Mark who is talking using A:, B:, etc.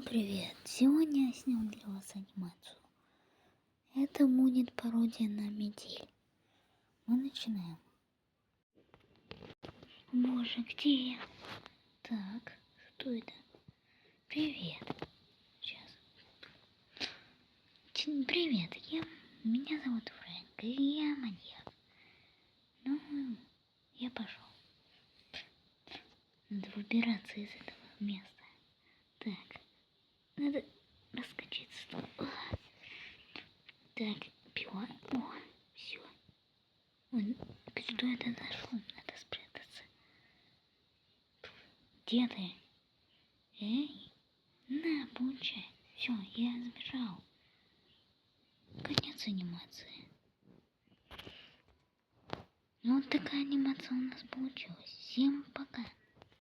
A: Привет! Сегодня я снял для вас анимацию. Это будет пародия на метель. Мы начинаем. Боже, где я? Так, что это? Привет. Сейчас. Привет, меня зовут Фрэнк, и я маньяк. Ну, я пошел. Надо выбираться из этого места. Так, надо раскачаться. Так, пила. О, все. Что это за шум? Надо спрятаться. Где ты? Эй, на, получай. Все, я сбежал. Конец анимации. Ну, вот такая анимация у нас получилась. Всем пока.